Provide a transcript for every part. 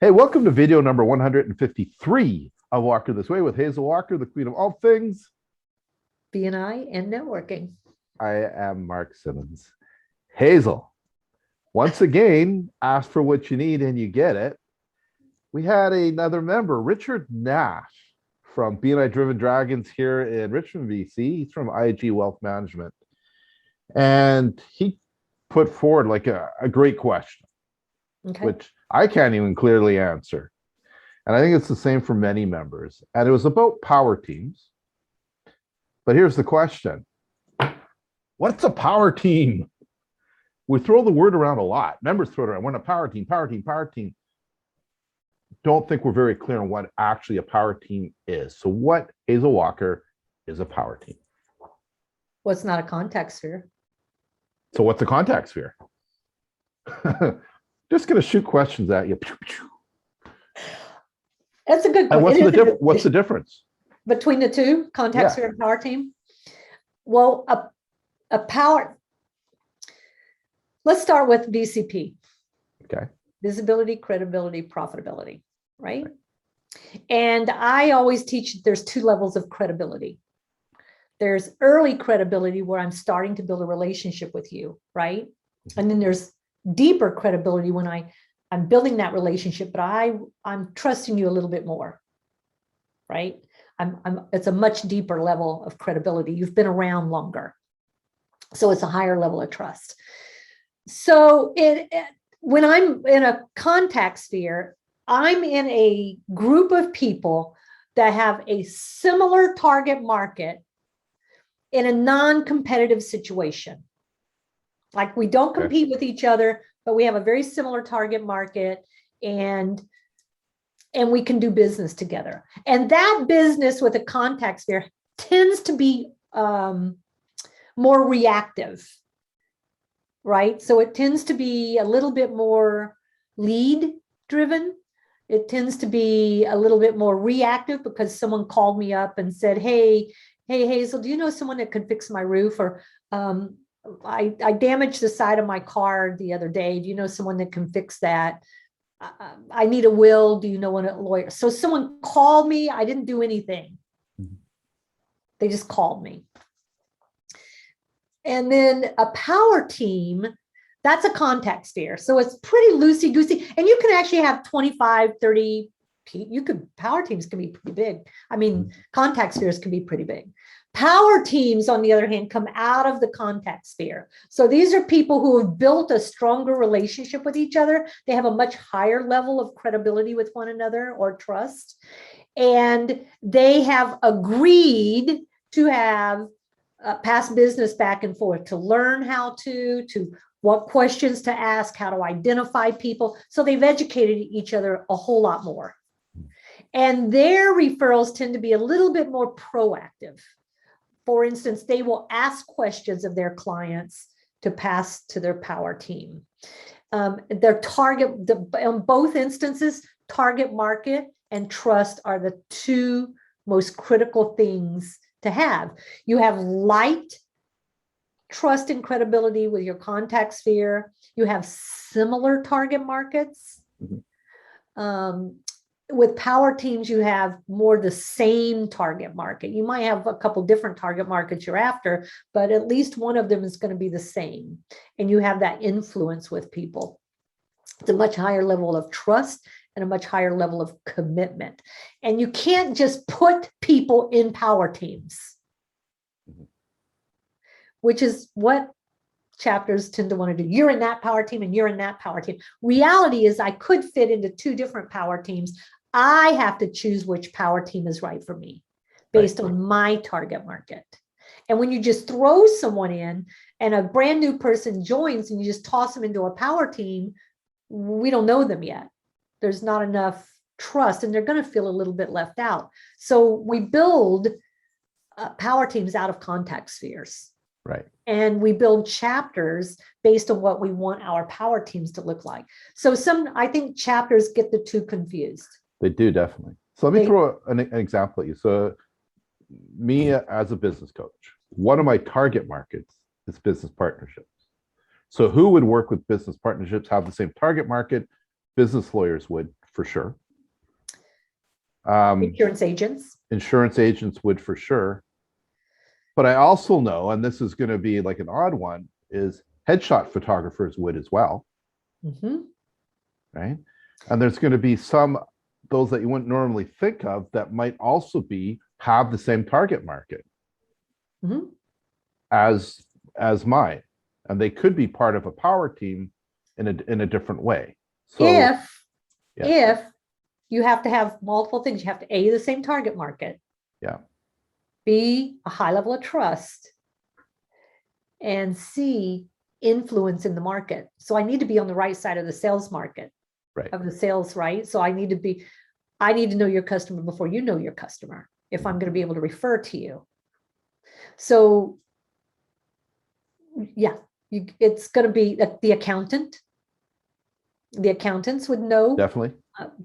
Hey, welcome to video number 153 of Walker This Way with Hazel Walker, the queen of all things BNI and networking. I am Mark Simmons. Hazel, once again, ask for what you need and you get it. We had another member, Richard Nash from BNI Driven Dragons here in Richmond, BC. He's from IG Wealth Management. And he put forward like a great question, which I can't even clearly answer. And I think it's the same for many members. And it was about power teams. But here's the question. What's a power team? We throw the word around a lot. Members throw it around. We're a power team, power team, power team. Don't think we're very clear on what actually a power team is. So what, Hazel Walker, is a power team? Well, it's not a contact sphere. So what's a contact sphere? Just going to shoot questions at you. That's a good question. And what's the difference? Between the two, contact sphere and power team? Well, a power, let's start with VCP. Okay. Visibility, credibility, profitability, right? And I always teach there's two levels of credibility. There's early credibility where I'm starting to build a relationship with you, right? And then there's deeper credibility when I'm building that relationship, but I'm trusting you a little bit more, right? It's a much deeper level of credibility. You've been around longer. So it's a higher level of trust. So when I'm in a contact sphere, I'm in a group of people that have a similar target market in a non-competitive situation. Like we don't compete with each other, but we have a very similar target market and we can do business together. And that business with a contact sphere tends to be more reactive, right? So it tends to be a little bit more lead driven. It tends to be a little bit more reactive because someone called me up and said, hey, Hazel, do you know someone that could fix my roof? Or I damaged the side of my car the other day. Do you know someone that can fix that? I need a will. Do you know a lawyer? So someone called me. I didn't do anything. They just called me. And then a power team, that's a contact sphere. So it's pretty loosey-goosey. And you can actually have 25, 30, power teams can be pretty big. I mean, contact spheres can be pretty big. Power teams, on the other hand, come out of the contact sphere. So these are people who have built a stronger relationship with each other. They have a much higher level of credibility with one another or trust. And they have agreed to have past business back and forth to learn how to what questions to ask, how to identify people. So they've educated each other a whole lot more. And their referrals tend to be a little bit more proactive. For instance, they will ask questions of their clients to pass to their power team. Their target, in both instances, target market and trust are the two most critical things to have. You have light trust and credibility with your contact sphere. You have similar target markets. With power teams, you have more the same target market. You might have a couple different target markets you're after, but at least one of them is going to be the same. And you have that influence with people. It's a much higher level of trust and a much higher level of commitment. And you can't just put people in power teams, which is what chapters tend to want to do. You're in that power team and you're in that power team. Reality is I could fit into two different power teams. I have to choose which power team is right for me based on my target market. And when you just throw someone in and a brand new person joins and you just toss them into a power team, we don't know them yet. There's not enough trust and they're going to feel a little bit left out. So we build power teams out of contact spheres. Right. And we build chapters based on what we want our power teams to look like. So I think chapters get the two confused. They do, definitely. So let me throw an example at you. So me as a business coach, one of my target markets is business partnerships. So who would work with business partnerships, have the same target market? Business lawyers would, for sure. Insurance agents. Insurance agents would for sure. But I also know, and this is going to be like an odd one, is headshot photographers would as well, Mhm. right? And there's going to be those that you wouldn't normally think of that might also have the same target market Mhm. as mine, and they could be part of a power team in a different way. So yeah. If you have to have multiple things, you have to A, the same target market, Yeah. B, a high level of trust, and C, influence in the market. So I need to be on the right side of the sales market, Right. of the sales, right? So I need to know your customer before you know your customer, if I'm going to be able to refer to you. So yeah, it's going to be the accountant. The accountants would know Definitely.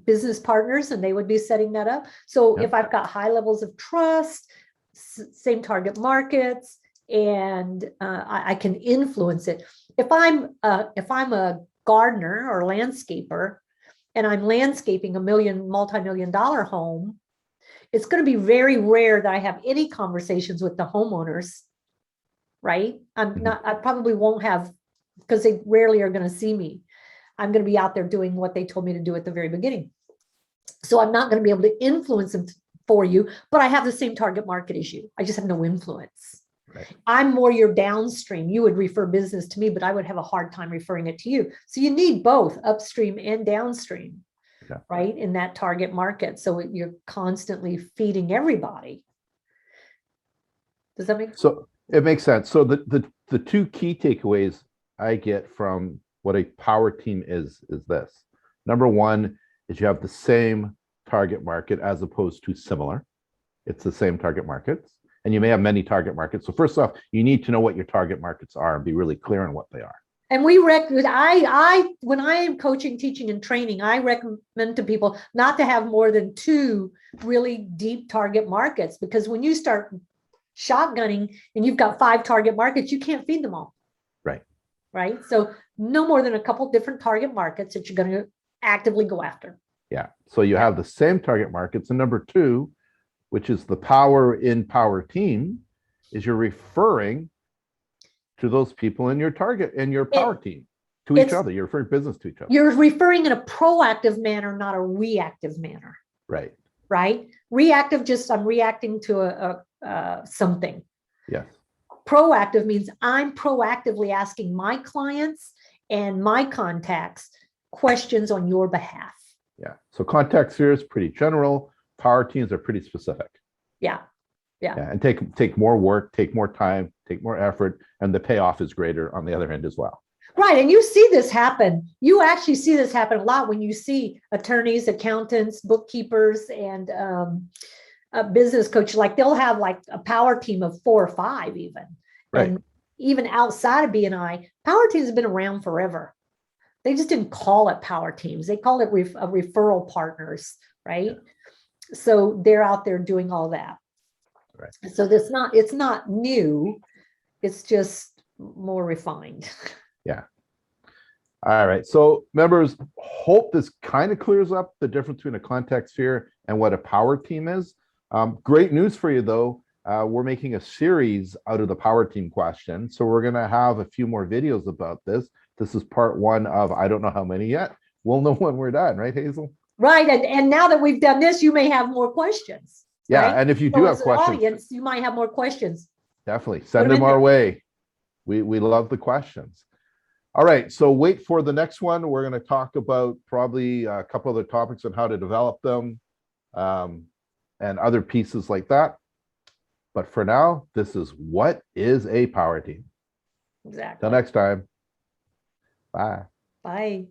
business partners, and they would be setting that up. So Yep. if I've got high levels of trust, same target markets, and I can influence it. If I'm a gardener or landscaper, and I'm landscaping a multi-million dollar home, it's going to be very rare that I have any conversations with the homeowners, right? I probably won't have, because they rarely are going to see me. I'm going to be out there doing what they told me to do at the very beginning. So I'm not going to be able to influence them for you, but I have the same target market as you. I just have no influence. Right. I'm more your downstream. You would refer business to me, but I would have a hard time referring it to you. So you need both upstream and downstream, Yeah. right? In that target market. So you're constantly feeding everybody. Does that make sense? So it makes sense. So the two key takeaways I get from what a power team is this. Number one is you have the same target market as opposed to similar. It's the same target markets, and you may have many target markets. So first off, you need to know what your target markets are and be really clear on what they are. And when I am coaching, teaching, and training, I recommend to people not to have more than 2 really deep target markets, because when you start shotgunning and you've got 5 target markets, you can't feed them all. Right. Right. So no more than a couple different target markets that you're going to actively go after. Yeah. So you have the same target markets. And number 2, which is the power in power team, is you're referring to those people in your target and your power team to each other. You're referring business to each other. You're referring in a proactive manner, not a reactive manner. Right. Right. Reactive, just I'm reacting to something. Yes. Proactive means I'm proactively asking my clients and my contacts questions on your behalf. Yeah. So contact sphere is pretty general. Power teams are pretty specific. Yeah. And take more work, take more time, take more effort, and the payoff is greater on the other end as well. Right. And you see this happen. You actually see this happen a lot when you see attorneys, accountants, bookkeepers, and a business coach. Like they'll have like a power team of 4 or 5 even. Right. And even outside of BNI, power teams have been around forever. They just didn't call it power teams. They call it referral partners, right? Yeah. So they're out there doing all that. Right. So it's not new. It's just more refined. Yeah. All right. So members, hope this kind of clears up the difference between a contact sphere and what a power team is. Great news for you though. We're making a series out of the power team question. So we're going to have a few more videos about this. This is part 1 of, I don't know how many yet. We'll know when we're done, right, Hazel? Right. And now that we've done this, you may have more questions. Yeah. Right? And if you do have questions, audience, you might have more questions. Definitely send them our way. We love the questions. All right. So wait for the next one. We're going to talk about probably a couple other topics on how to develop them and other pieces like that. But for now, this is what is a power team. Exactly. Till next time. Bye. Bye.